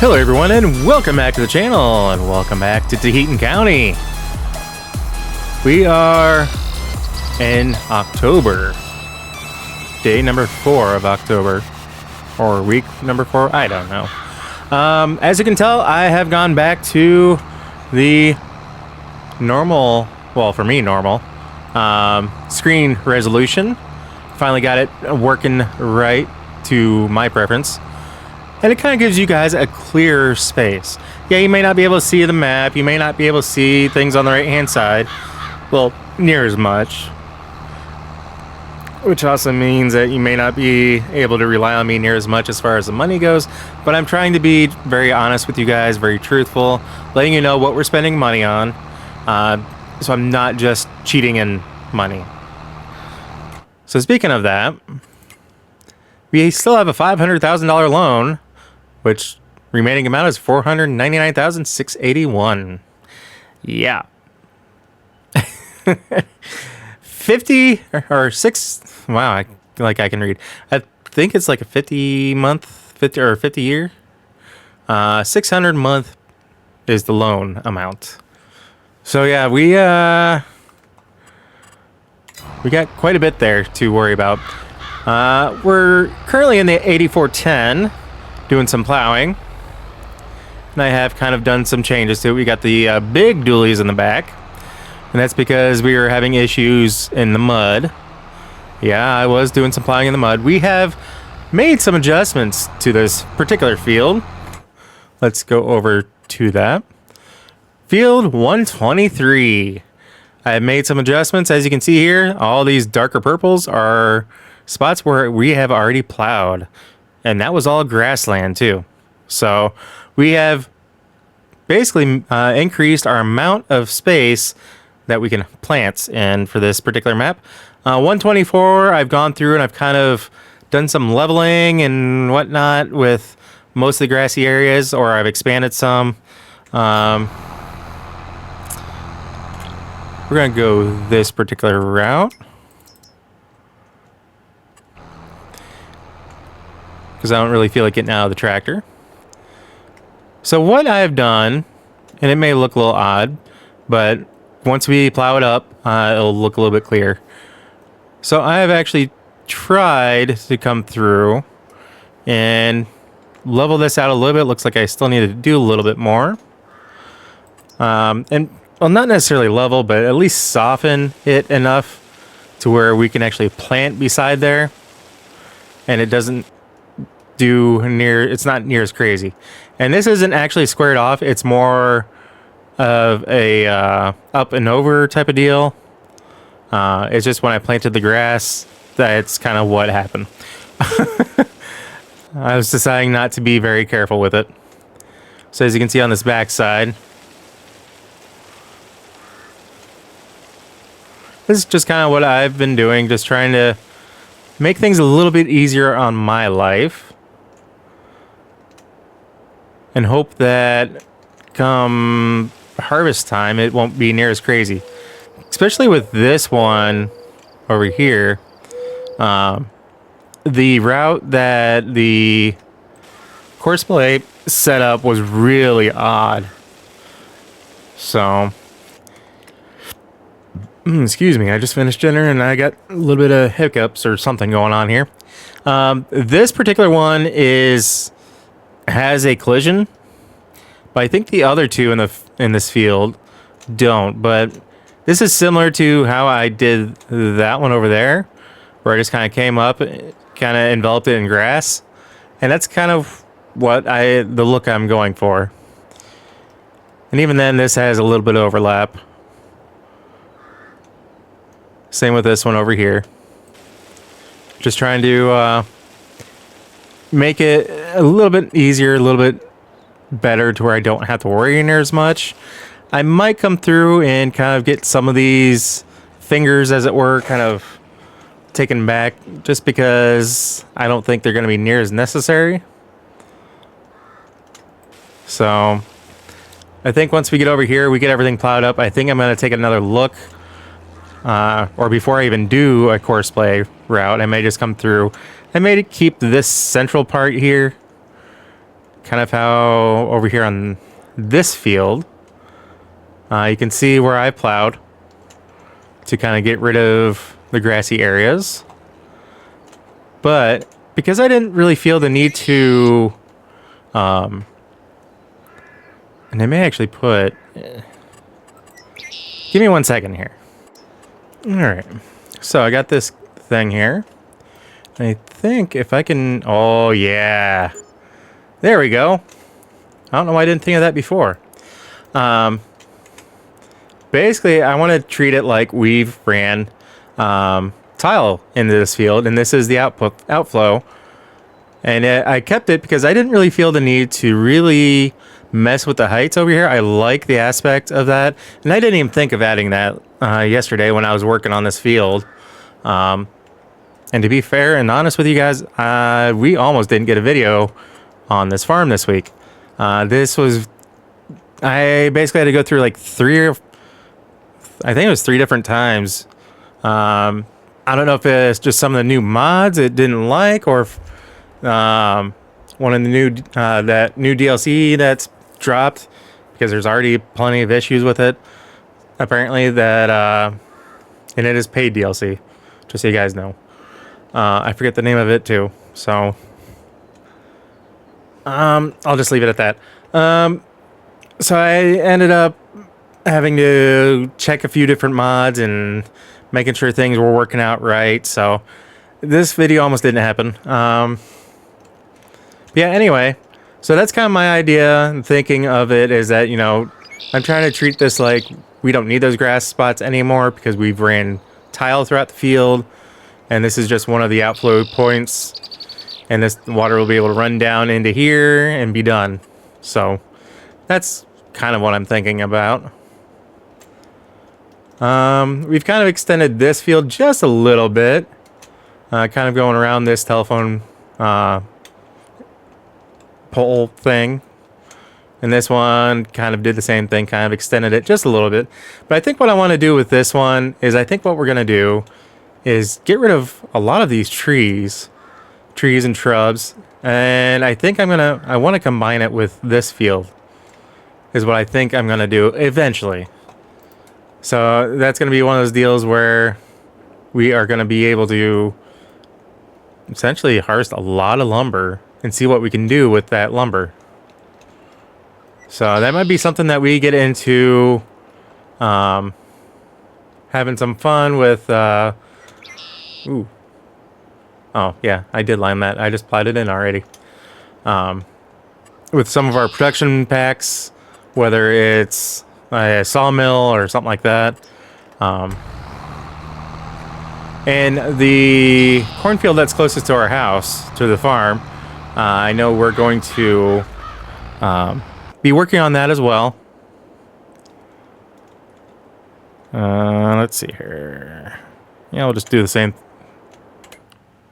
Hello everyone and welcome back to the channel and welcome back to Taheton County. We are in October. Day number 4 of October. Or week number 4, I don't know. As you can tell, I have gone back to the normal, well for me normal, screen resolution. Finally got it working right to my preference. And it kind of gives you guys a clearer space. Yeah, you may not be able to see the map. You may not be able to see things on the right-hand side. Well, near as much. Which also means that you may not be able to rely on me near as much as far as the money goes. But I'm trying to be very honest with you guys, very truthful, letting you know what we're spending money on. So I'm not just cheating in money. So speaking of that, we still have a $500,000 loan, which remaining amount is $499,681. Yeah. 50 or 6. Wow, I can read. I think it's like a 50 month, 50 year. 600 month is the loan amount. So yeah, we got quite a bit there to worry about. We're currently in the 8410 doing some plowing, and I have kind of done some changes to it. We got the big dualies in the back, and that's because we were having issues in the mud. Yeah, I was doing some plowing in the mud. We have made some adjustments to this particular field. Let's go over to that. Field 123. I have made some adjustments. As you can see here, all these darker purples are spots where we have already plowed, and that was all grassland too. So we have basically increased our amount of space that we can plant in for this particular map. 124, I've gone through and I've kind of done some leveling and whatnot with most of the grassy areas, or I've expanded some. We're gonna go this particular route because I don't really feel like getting out of the tractor. So what I've done, and it may look a little odd, but once we plow it up, it'll look a little bit clearer. So I have actually tried to come through and level this out a little bit. Looks like I still need to do a little bit more. And well, not necessarily level, but at least soften it enough to where we can actually plant beside there, and it doesn't it's not near as crazy. And this isn't actually squared off, it's more of a up and over type of deal. It's just when I planted the grass, that's kind of what happened. I was deciding not to be very careful with it. So as you can see on this back side, this is just kind of what I've been doing, just trying to make things a little bit easier on my life. And hope that come harvest time, it won't be near as crazy. Especially with this one over here. The route that the course play set up was really odd. So, excuse me, I just finished dinner and I got a little bit of hiccups or something going on here. This particular one has a collision, but I think the other two in this field don't. But this is similar to how I did that one over there, where I just kind of came up, kind of enveloped it in grass, and that's kind of what the look I'm going for. And even then, this has a little bit of overlap. Same with this one over here. Just trying to make it a little bit easier, a little bit better to where I don't have to worry near as much. I might come through and kind of get some of these fingers, as it were, kind of taken back, just because I don't think they're going to be near as necessary. So I think once we get over here, we get everything plowed up, I think I'm going to take another look. Or before I even do a course play route, I may just come through. I may keep this central part here kind of how over here on this field, you can see where I plowed to kind of get rid of the grassy areas. But because I didn't really feel the need to, and I may actually put, give me 1 second here. All right, so I got this thing here. I think if I can, oh yeah, there we go. I don't know why I didn't think of that before. Basically, I want to treat it like we've ran tile into this field, and this is the outflow. And I kept it because I didn't really feel the need to really mess with the heights over here. I like the aspect of that, and I didn't even think of adding that yesterday when I was working on this field. And to be fair and honest with you guys, we almost didn't get a video on this farm this week. I basically had to go through like I think it was 3 different times. I don't know if it's just some of the new mods it didn't like, or if, one of the new that new DLC that's dropped, because there's already plenty of issues with it. Apparently and it is paid DLC, just so you guys know. I forget the name of it too, so I'll just leave it at that. So I ended up having to check a few different mods and making sure things were working out right. So this video almost didn't happen. Yeah, anyway, so that's kind of my idea and thinking of it, is that, you know, I'm trying to treat this like we don't need those grass spots anymore because we've ran tile throughout the field, and this is just one of the outflow points, and this water will be able to run down into here and be done. So that's kind of what I'm thinking about. We've kind of extended this field just a little bit, kind of going around this telephone pole thing, and this one kind of did the same thing, kind of extended it just a little bit. But I think what I want to do with this one is, I think what we're going to do is get rid of a lot of these trees and shrubs, and I think I want to combine it with this field, is what I think I'm going to do eventually. So that's going to be one of those deals where we are going to be able to essentially harvest a lot of lumber and see what we can do with that lumber. So that might be something that we get into, having some fun with. Ooh. Oh yeah, I did line that. I just plowed it in already. With some of our production packs, whether it's a sawmill or something like that. And the cornfield that's closest to our house, to the farm, I know we're going to be working on that as well. Let's see here. Yeah, we'll just do the same.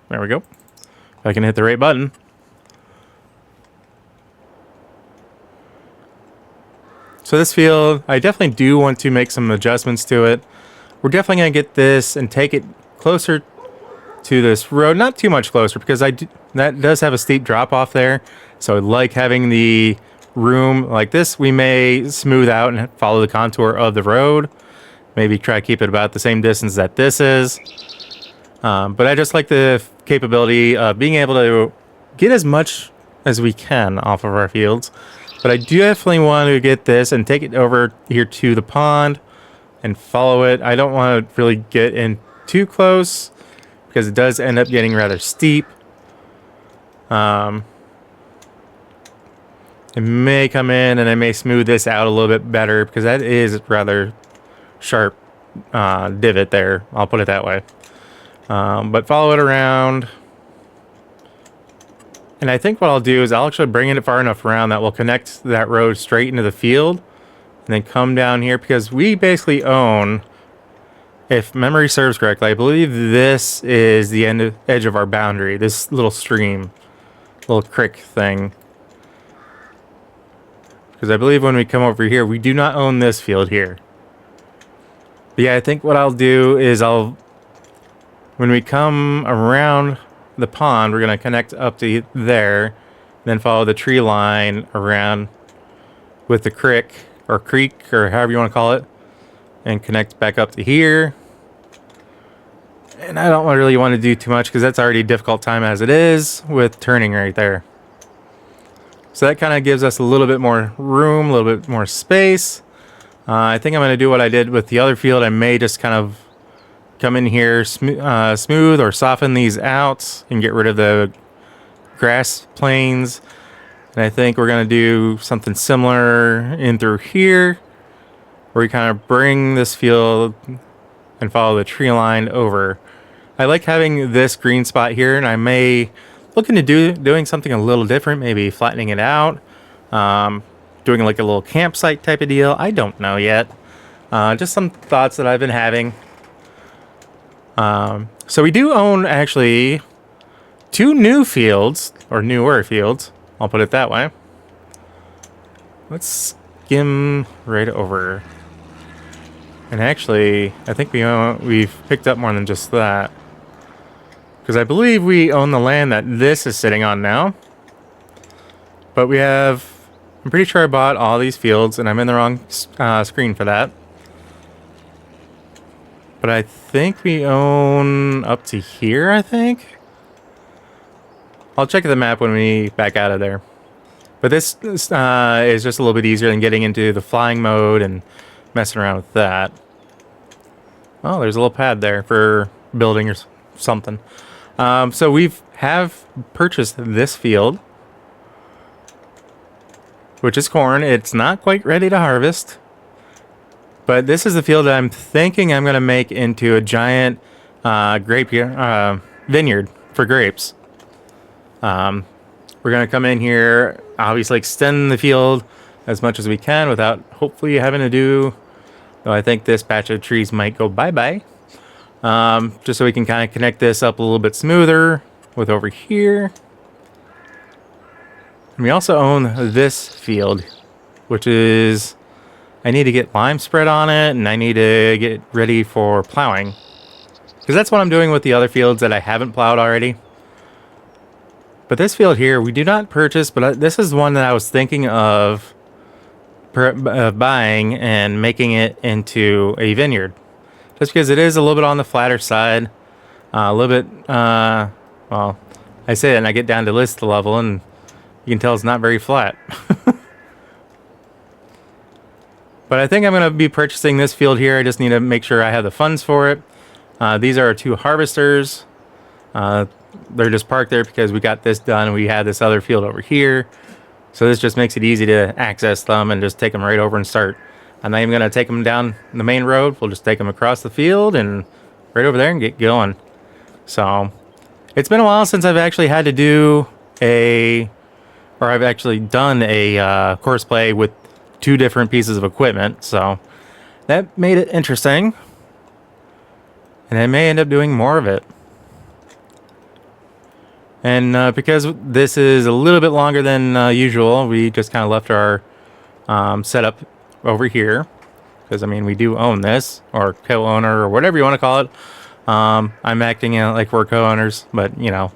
There we go. If I can hit the right button. So this field, I definitely do want to make some adjustments to it. We're definitely going to get this and take it closer to this road. Not too much closer, because that does have a steep drop off there. So I like having the room like this. We may smooth out and follow the contour of the road. Maybe try to keep it about the same distance that this is. But I just like the capability of being able to get as much as we can off of our fields. But I do definitely want to get this and take it over here to the pond and follow it. I don't want to really get in too close, because it does end up getting rather steep. It may come in and I may smooth this out a little bit better, because that is rather sharp divot there. I'll put it that way. But follow it around. And I think what I'll do is I'll actually bring it far enough around that we'll connect that road straight into the field, and then come down here, because we basically own, if memory serves correctly, I believe this is the edge of our boundary, this little stream, little creek thing. Because I believe when we come over here, we do not own this field here. But yeah, I think what I'll do is when we come around the pond, we're going to connect up to there, and then follow the tree line around with the creek or however you want to call it, and connect back up to here. And I don't really want to do too much because that's already a difficult time as it is with turning right there. So that kind of gives us a little bit more room, a little bit more space. I think I'm going to do what I did with the other field. I may just kind of come in here, smooth or soften these out and get rid of the grass plains. And I think we're going to do something similar in through here, where we kind of bring this field and follow the tree line over. I like having this green spot here, and I may look into doing something a little different, maybe flattening it out, doing like a little campsite type of deal. I don't know yet. Just some thoughts that I've been having. So we do own actually 2 new fields, or newer fields. I'll put it that way. Let's skim right over. And actually, I think we've picked up more than just that. Because I believe we own the land that this is sitting on now. But we have... I'm pretty sure I bought all these fields, and I'm in the wrong screen for that. But I think we own up to here, I think? I'll check the map when we back out of there. But this is just a little bit easier than getting into the flying mode and messing around with that. Oh, there's a little pad there for building or something. So have purchased this field, which is corn. It's not quite ready to harvest. But this is the field that I'm thinking I'm going to make into a giant grape vineyard for grapes. We're going to come in here, obviously extend the field as much as we can without hopefully having to do, though I think this patch of trees might go bye-bye. Just so we can kind of connect this up a little bit smoother with over here. And we also own this field, which is, I need to get lime spread on it, and I need to get ready for plowing. Because that's what I'm doing with the other fields that I haven't plowed already. But this field here, we do not purchase, but this is one that I was thinking of buying and making it into a vineyard. Just because it is a little bit on the flatter side. A little bit, well, I say it and I get down to list level and you can tell it's not very flat. But I think I'm going to be purchasing this field here. I just need to make sure I have the funds for it. These are our 2 harvesters. They're just parked there because we got this done and we had this other field over here. So this just makes it easy to access them and just take them right over and start. I'm not even going to take them down the main road. We'll just take them across the field and right over there and get going. So it's been a while since I've actually had to do I've actually done a course play with 2 different pieces of equipment. So that made it interesting. And I may end up doing more of it. And because this is a little bit longer than usual, we just kind of left our setup over here. Because, I mean, we do own this, or co-owner, or whatever you want to call it. I'm acting like we're co-owners, but, you know,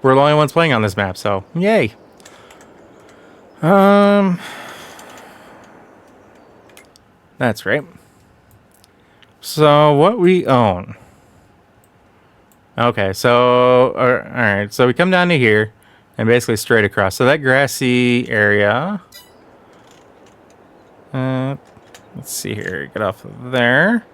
we're the only ones playing on this map, so yay. That's right. So, what we own... Okay, so, alright, so we come down to here, and basically straight across. So that grassy area, let's see here, get off of there.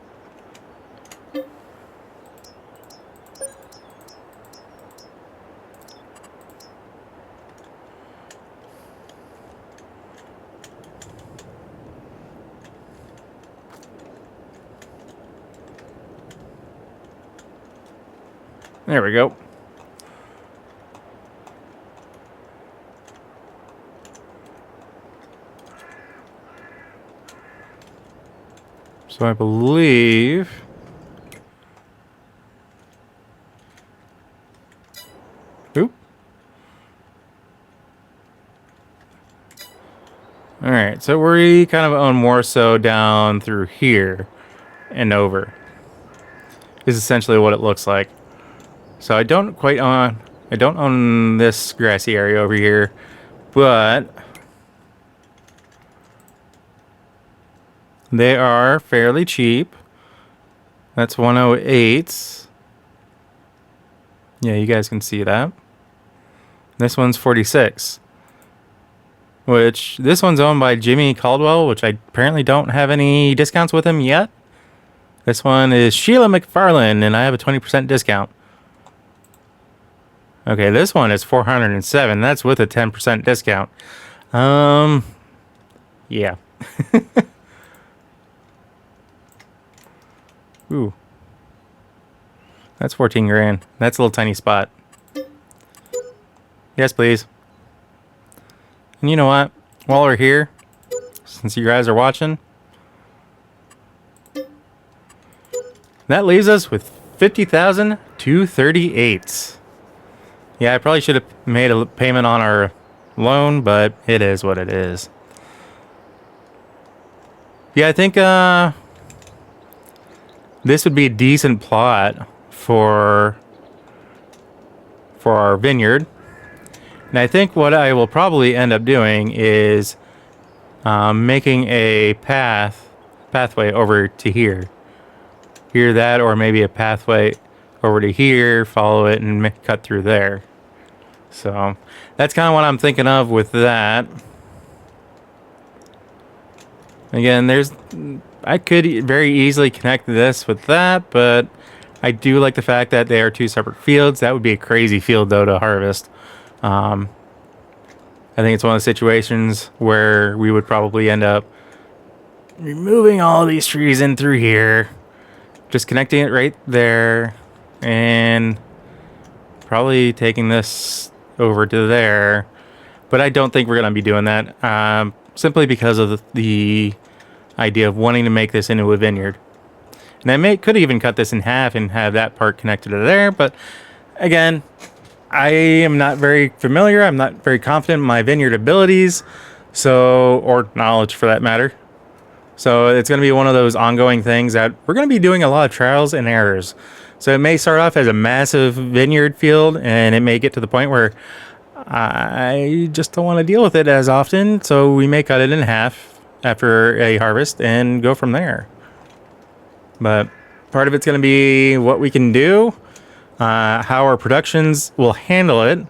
There we go. So I believe... Oop. Alright, so we kind of own more so down through here and over. Is essentially what it looks like. So I don't quite own... I don't own this grassy area over here, but they are fairly cheap. That's 108. Yeah, you guys can see that. This one's 46. Which, this one's owned by Jimmy Caldwell, which I apparently don't have any discounts with him yet. This one is Sheila McFarlane, and I have a 20% discount. Okay, this one is 407. That's with a 10% discount. Yeah. Ooh. That's 14 grand. That's a little tiny spot. Yes, please. And you know what? While we're here, since you guys are watching, that leaves us with 50,238. Yeah, I probably should have made a payment on our loan, but it is what it is. Yeah, I think this would be a decent plot for our vineyard. And I think what I will probably end up doing is making a pathway over to here. Here, that, or maybe a pathway over to here, follow it, and cut through there. So that's kind of what I'm thinking of with that. Again, I could very easily connect this with that, but I do like the fact that they are two separate fields. That would be a crazy field, though, to harvest. I think it's one of the situations where we would probably end up removing all these trees in through here, just connecting it right there, and probably taking this over to there. But I don't think we're going to be doing that, simply because of the idea of wanting to make this into a vineyard. And I could even cut this in half and have that part connected to there, but again, I am not very familiar. I'm not very confident in my vineyard abilities, or knowledge for that matter. So it's going to be one of those ongoing things that we're going to be doing a lot of trials and errors. So it may start off as a massive vineyard field, and it may get to the point where I just don't want to deal with it as often. So we may cut it in half after a harvest and go from there. But part of it's going to be what we can do, how our productions will handle it.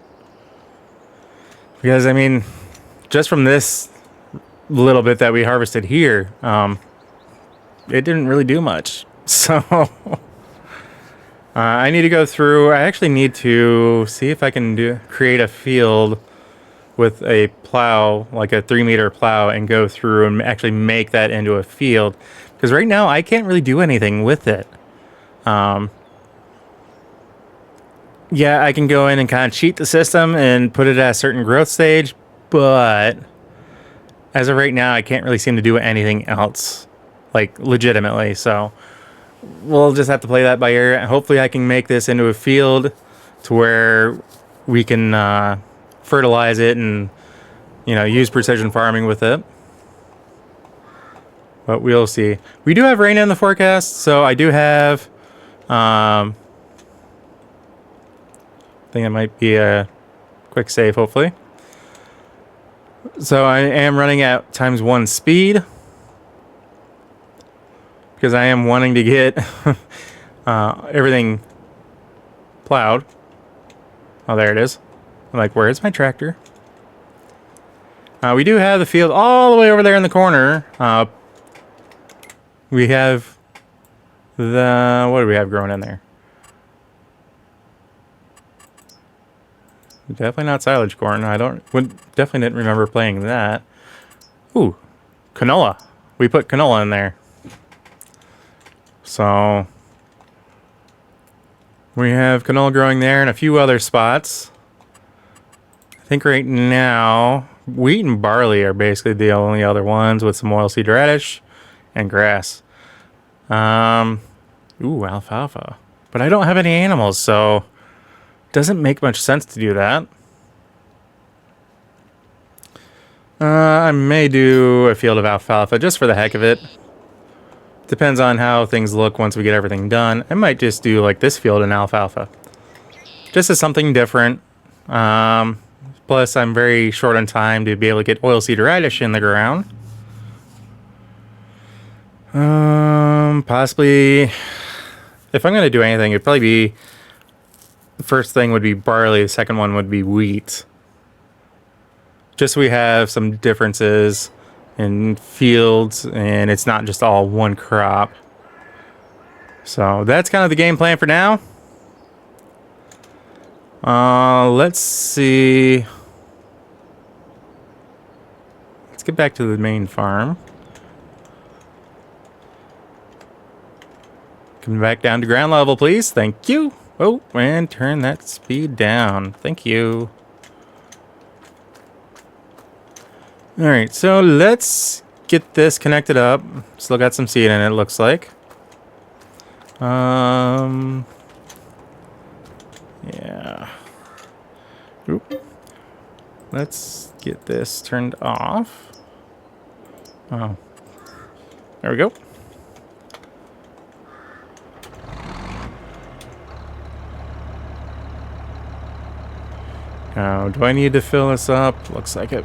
Because, I mean, just from this little bit that we harvested here, it didn't really do much. So I need to go through. I actually need to see if I can create a field with a plow, like a 3-meter plow, and go through and actually make that into a field. Because right now I can't really do anything with it. Yeah, I can go in and kind of cheat the system and put it at a certain growth stage, but as of right now, I can't really seem to do anything else, like legitimately. So we'll just have to play that by ear. Hopefully I can make this into a field to where we can fertilize it and, use precision farming with it. But we'll see. We do have rain in the forecast, so I do have, I think it might be a quick save, hopefully. So I am running at ×1 speed, because I am wanting to get everything plowed. Oh, there it is. I'm like, where's my tractor? We do have the field all the way over there in the corner. We have what do we have growing in there? Definitely not silage corn. Definitely didn't remember playing that. Ooh, canola. We put canola in there. So we have canola growing there and a few other spots. I think right now wheat and barley are basically the only other ones, with some oilseed radish and grass. Ooh, alfalfa. But I don't have any animals, so it doesn't make much sense to do that. I may do a field of alfalfa just for the heck of it. Depends on how things look once we get everything done. I might just do like this field in alfalfa, just as something different. Plus, I'm very short on time to be able to get oilseed radish in the ground. Possibly, if I'm going to do anything, it'd probably be, the first thing would be barley, the second one would be wheat. Just so we have some differences in fields, and it's not just all one crop. So that's kind of the game plan for now. Let's see. Let's get back to the main farm. Come back down to ground level, please. Thank you. Oh, and turn that speed down. Thank you. Alright, so let's get this connected up. Still got some seed in it, looks like. Yeah. Oop. Let's get this turned off. Oh. There we go. Now, do I need to fill this up? Looks like it.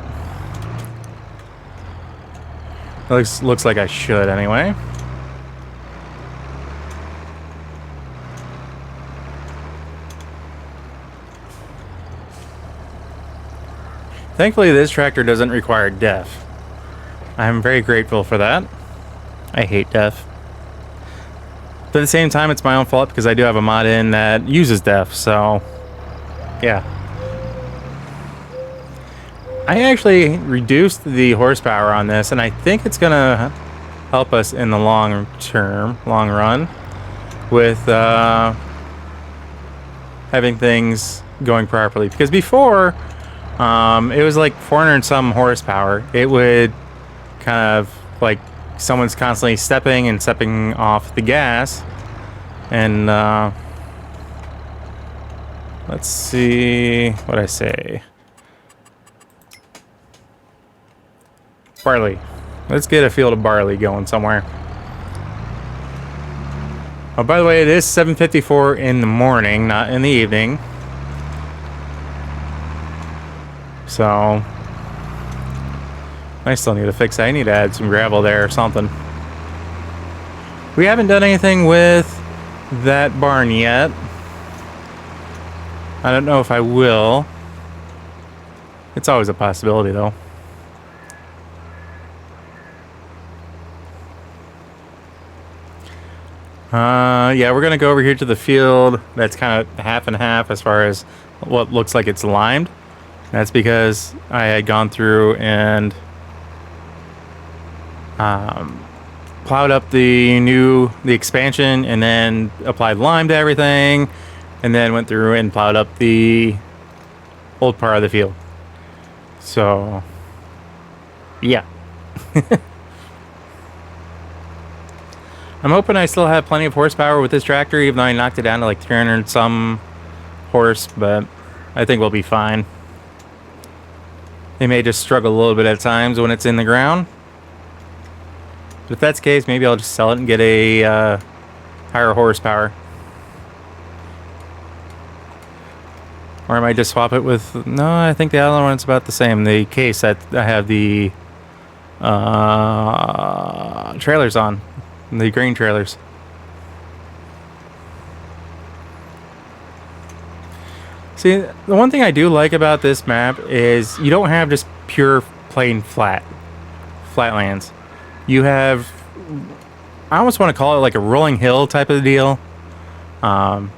Looks like I should anyway. Thankfully, this tractor doesn't require DEF. I'm very grateful for that. I hate DEF. But at the same time, it's my own fault because I do have a mod in that uses DEF, so yeah. I actually reduced the horsepower on this, and I think it's gonna help us in the long run, with having things going properly. Because before, it was like 400 and some horsepower. It would kind of like someone's constantly stepping off the gas, and let's see what I say. Barley. Let's get a field of barley going somewhere. Oh, by the way, it is 7:54 in the morning, not in the evening. So I still need to fix that. I need to add some gravel there or something. We haven't done anything with that barn yet. I don't know if I will. It's always a possibility, though. Yeah, we're gonna go over here to the field that's kind of half and half as far as what looks like it's limed. That's because I had gone through and plowed up the expansion, and then applied lime to everything, and then went through and plowed up the old part of the field. So, yeah. I'm hoping I still have plenty of horsepower with this tractor, even though I knocked it down to like 300 some horse, but I think we'll be fine. They may just struggle a little bit at times when it's in the ground. But if that's the case, maybe I'll just sell it and get a higher horsepower. Or I might just swap it with... No, I think the other one's about the same. The case that I have the trailers on. The grain trailers. See, the one thing I do like about this map is you don't have just pure plain flatlands. You have, I almost want to call it like a rolling hill type of deal. You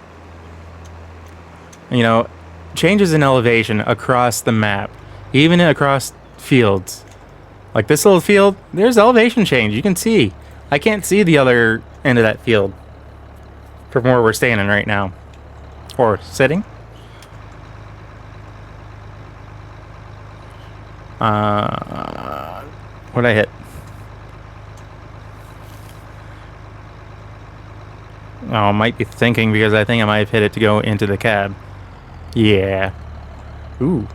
know, changes in elevation across the map, even across fields. Like this little field, there's elevation change. You can see. I can't see the other end of that field from where we're standing right now. Or sitting. What'd I hit? Oh, I might be thinking because I think I might have hit it to go into the cab. Yeah. Ooh.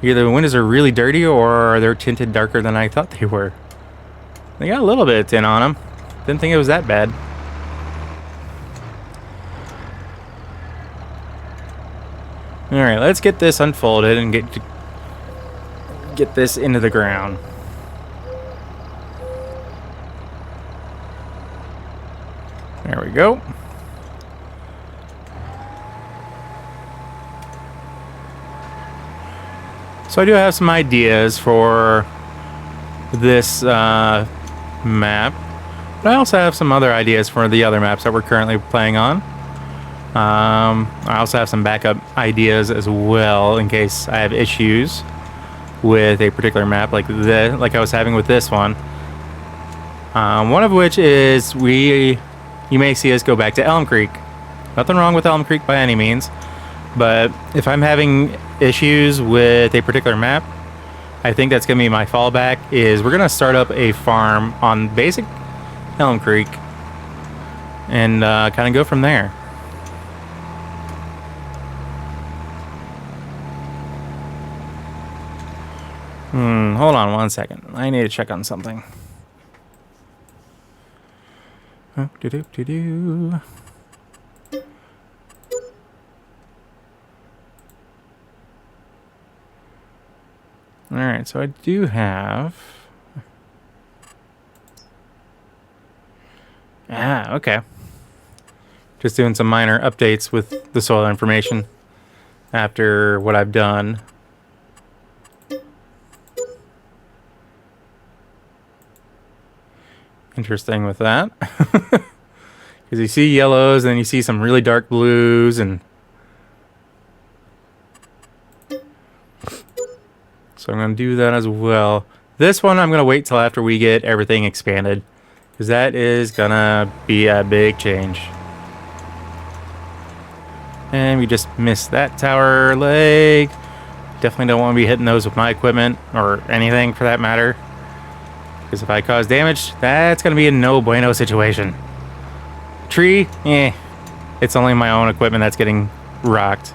Either the windows are really dirty or they're tinted darker than I thought they were. They got a little bit of tint on them. Didn't think it was that bad. All right, let's get this unfolded and get this into the ground. There we go. So I do have some ideas for this map, but I also have some other ideas for the other maps that we're currently playing on. I also have some backup ideas as well in case I have issues with a particular map like I was having with this one. One of which is you may see us go back to Elm Creek. Nothing wrong with Elm Creek by any means, but if I'm having issues with a particular map, I think that's going to be my fallback, is we're going to start up a farm on basic Elm Creek and kind of go from there. Hold on one second. I need to check on something. Oh, do-do-do-do. Alright, so I do have... okay. Just doing some minor updates with the soil information after what I've done. Interesting with that. Because you see yellows, and then you see some really dark blues, and... so I'm going to do that as well. This one I'm going to wait till after we get everything expanded, because that is going to be a big change. And we just missed that tower leg. Definitely don't want to be hitting those with my equipment, or anything for that matter. Because if I cause damage, that's going to be a no bueno situation. Tree, it's only my own equipment that's getting rocked.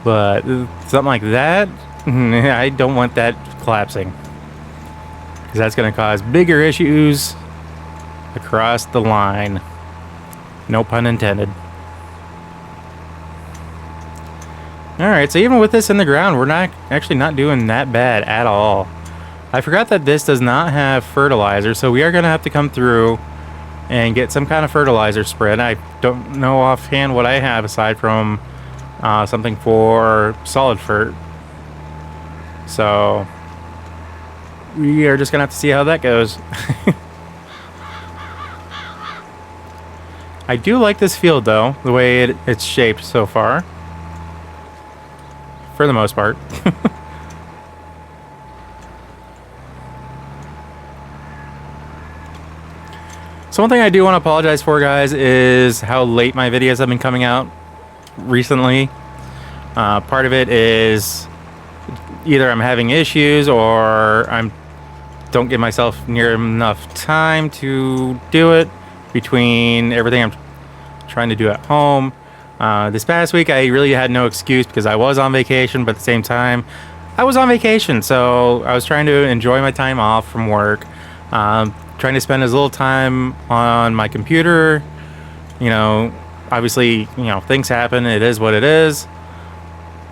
But something like that, I don't want that collapsing. Because that's going to cause bigger issues across the line. No pun intended. Alright, so even with this in the ground, we're actually not doing that bad at all. I forgot that this does not have fertilizer, so we are going to have to come through and get some kind of fertilizer spread. I don't know offhand what I have aside from something for solid fert. So we are just going to have to see how that goes. I do like this field, though, the way it's shaped so far. For the most part. So one thing I do want to apologize for, guys, is how late my videos have been coming out recently. Part of it is either I'm having issues or I don't give myself near enough time to do it between everything I'm trying to do at home. This past week I really had no excuse because I was on vacation, but at the same time I was on vacation, so I was trying to enjoy my time off from work, trying to spend as little time on my computer. You know, obviously, you know, things happen, it is what it is.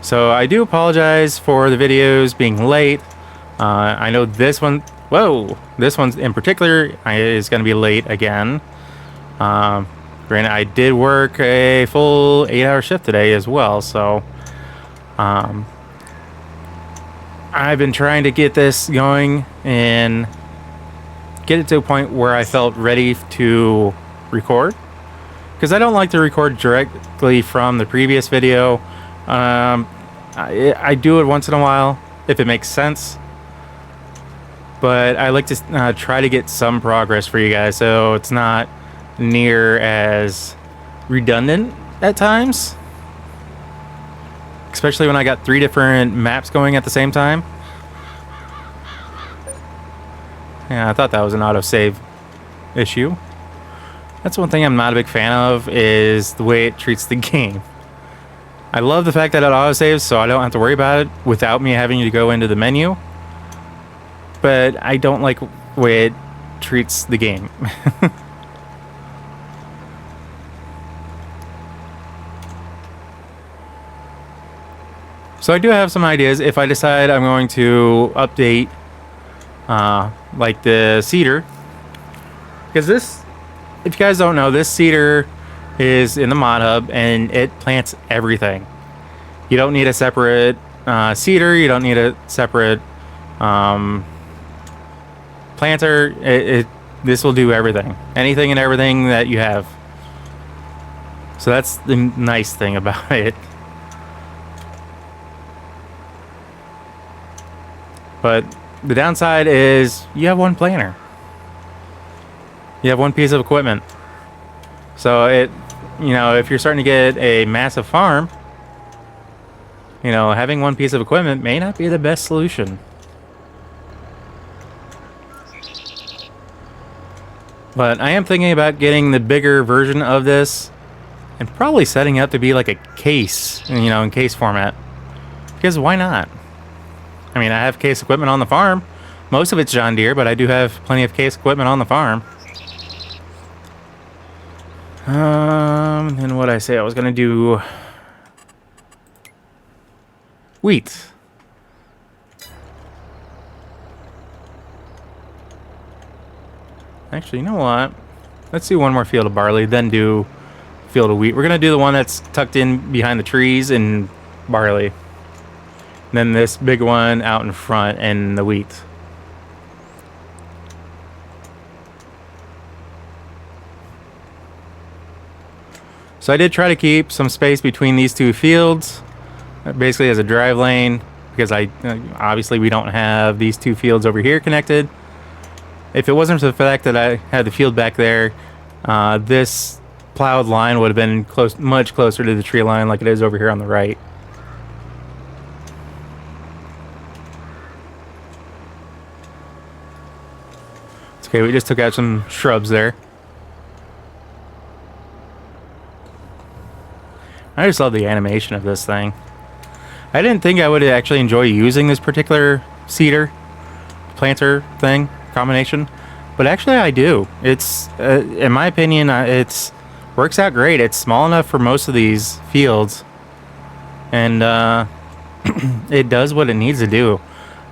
So I do apologize for the videos being late. I know this one, this one's in particular is going to be late again. Granted, I did work a full 8-hour shift today as well, so I've been trying to get this going and get it to a point where I felt ready to record, because I don't like to record directly from the previous video. I do it once in a while if it makes sense, but I like to try to get some progress for you guys so it's not near as redundant at times, especially when I got 3 different maps going at the same time. Yeah, I thought that was an autosave issue. That's one thing I'm not a big fan of, is the way it treats the game. I love the fact that it autosaves, so I don't have to worry about it without me having to go into the menu, but I don't like the way it treats the game. So I do have some ideas if I decide I'm going to update like the seeder. Because this, if you guys don't know, this seeder is in the mod hub and it plants everything. You don't need a separate seeder. You don't need a separate planter. This will do everything. Anything and everything that you have. So that's the nice thing about it. But the downside is you have one planter. You have one piece of equipment. So if you're starting to get a massive farm, having one piece of equipment may not be the best solution. But I am thinking about getting the bigger version of this and probably setting it up to be like a case, in case format. Because why not? I mean, I have case equipment on the farm. Most of it's John Deere, but I do have plenty of case equipment on the farm. And what I say, I was gonna do wheat. Actually, you know what? Let's do one more field of barley, then do field of wheat. We're gonna do the one that's tucked in behind the trees in barley. And then this big one out in front and the wheat. So I did try to keep some space between these two fields, basically as a drive lane, because obviously we don't have these two fields over here connected. If it wasn't for the fact that I had the field back there, this plowed line would have been much closer to the tree line like it is over here on the right. It's okay, we just took out some shrubs there. I just love the animation of this thing. I didn't think I would actually enjoy using this particular seeder planter thing combination, but actually I do. It's in my opinion, it's works out great. It's small enough for most of these fields, and it does what it needs to do.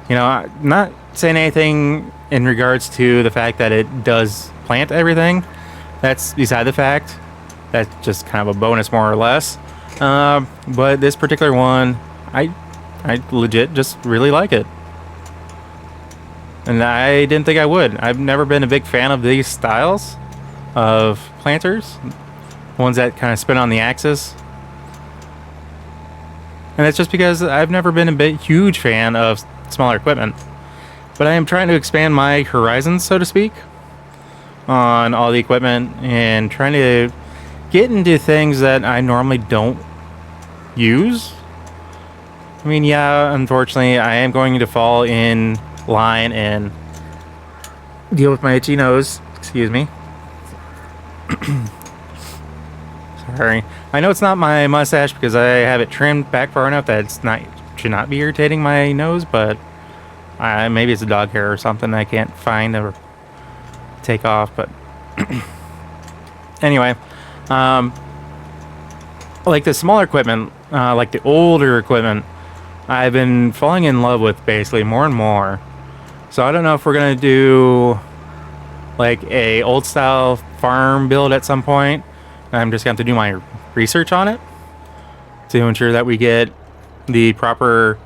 I'm not saying anything in regards to the fact that it does plant everything. That's beside the fact. That's just kind of a bonus, more or less. But this particular one, I legit just really like it. And I didn't think I would. I've never been a big fan of these styles of planters. Ones that kind of spin on the axis. And that's just because I've never been a huge fan of smaller equipment. But I am trying to expand my horizons, so to speak, on all the equipment and trying to get into things that I normally don't use. I mean, yeah, unfortunately, I am going to fall in line and deal with my itchy nose. Excuse me. Sorry. I know it's not my mustache because I have it trimmed back far enough that should not be irritating my nose, but maybe it's a dog hair or something I can't find or take off. But anyway, like the smaller equipment, like the older equipment, I've been falling in love with basically more and more. So I don't know if we're gonna do like a old style farm build at some point. I'm just going to have to do my research on it to ensure that we get the proper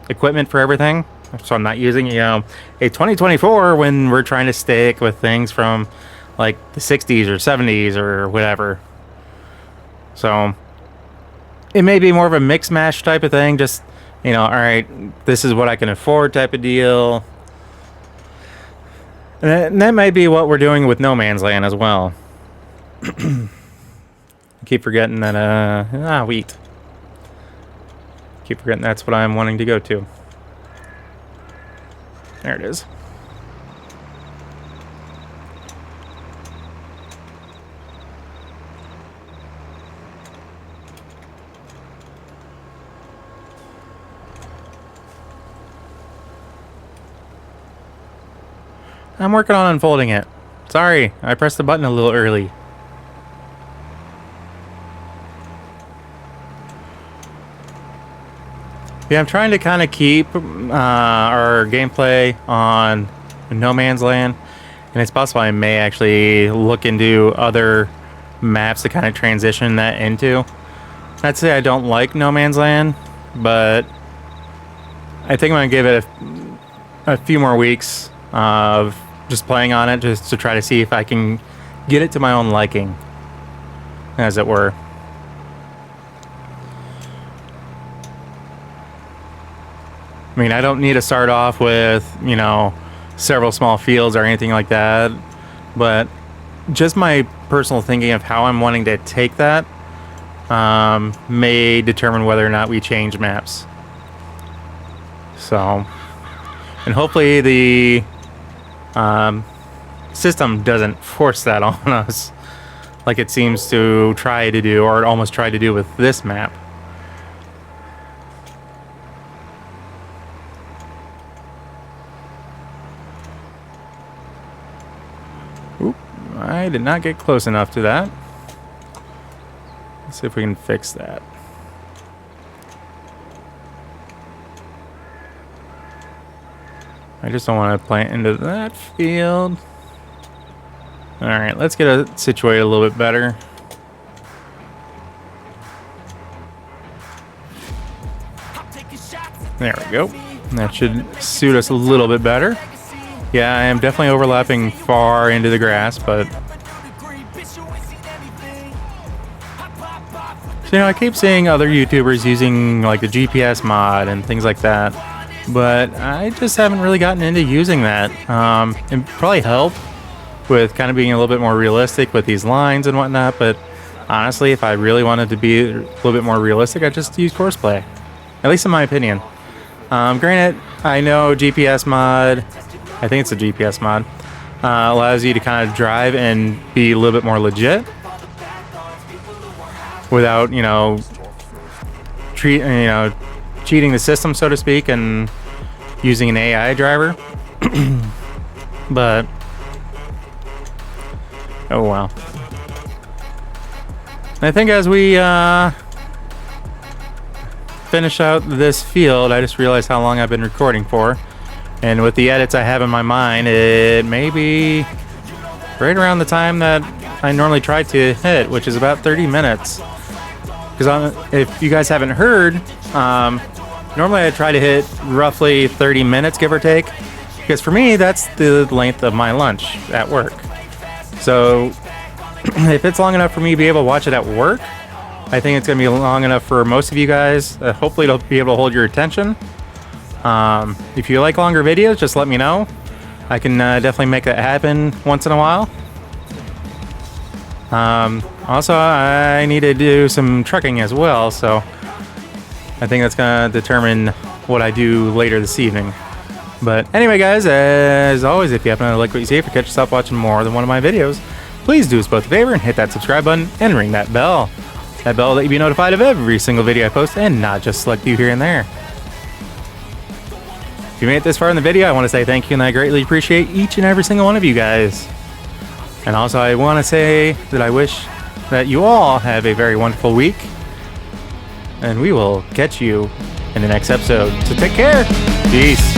equipment for everything. So I'm not using a 2024 when we're trying to stick with things from like the 60s or 70s or whatever. So it may be more of a mix mash type of thing, just all right, this is what I can afford type of deal. And that might be what we're doing with No Man's Land as well. I keep forgetting that wheat. Keep forgetting that's what I'm wanting to go to. There it is. I'm working on unfolding it. Sorry, I pressed the button a little early. Yeah, I'm trying to kind of keep our gameplay on No Man's Land, and it's possible I may actually look into other maps to kind of transition that into. I'd say I don't like No Man's Land, but I think I'm going to give it a few more weeks of just playing on it, just to try to see if I can get it to my own liking, as it were. I mean, I don't need to start off with, you know, several small fields or anything like that, but just my personal thinking of how I'm wanting to take that may determine whether or not we change maps. So, and hopefully the system doesn't force that on us like it seems to try to do, or it almost tried to do with this map. Oop, I did not get close enough to that. Let's see if we can fix that. I just don't want to plant into that field. Alright, let's get it situated a little bit better. There we go. That should suit us a little bit better. Yeah, I am definitely overlapping far into the grass, but... So, you know, I keep seeing other YouTubers using, like, the GPS mod and things like that, but I just haven't really gotten into using that. It probably help with kind of being a little bit more realistic with these lines and whatnot, but honestly, if I really wanted to be a little bit more realistic, I'd just use Courseplay. At least in my opinion. Granted, I know GPS mod, I think it's a GPS mod, allows you to kind of drive and be a little bit more legit without, you know, cheating the system, so to speak, and using an AI driver. But oh wow. I think as we finish out this field, I just realized how long I've been recording for. And with the edits I have in my mind, it may be right around the time that I normally try to hit, which is about 30 minutes. Because if you guys haven't heard, normally I try to hit roughly 30 minutes, give or take. Because for me, that's the length of my lunch at work. So if it's long enough for me to be able to watch it at work, I think it's going to be long enough for most of you guys. Hopefully it'll be able to hold your attention. If you like longer videos, just let me know. I can definitely make that happen once in a while. Also, I need to do some trucking as well, so I think that's going to determine what I do later this evening. But anyway, guys, as always, if you happen to like what you see, if you catch yourself watching more than one of my videos, please do us both a favor and hit that subscribe button and ring that bell. That bell will let you be notified of every single video I post and not just select you here and there. If you made it this far in the video, I want to say thank you, and I greatly appreciate each and every single one of you guys. And also, I want to say that I wish that you all have a very wonderful week, and we will catch you in the next episode. So take care. Peace.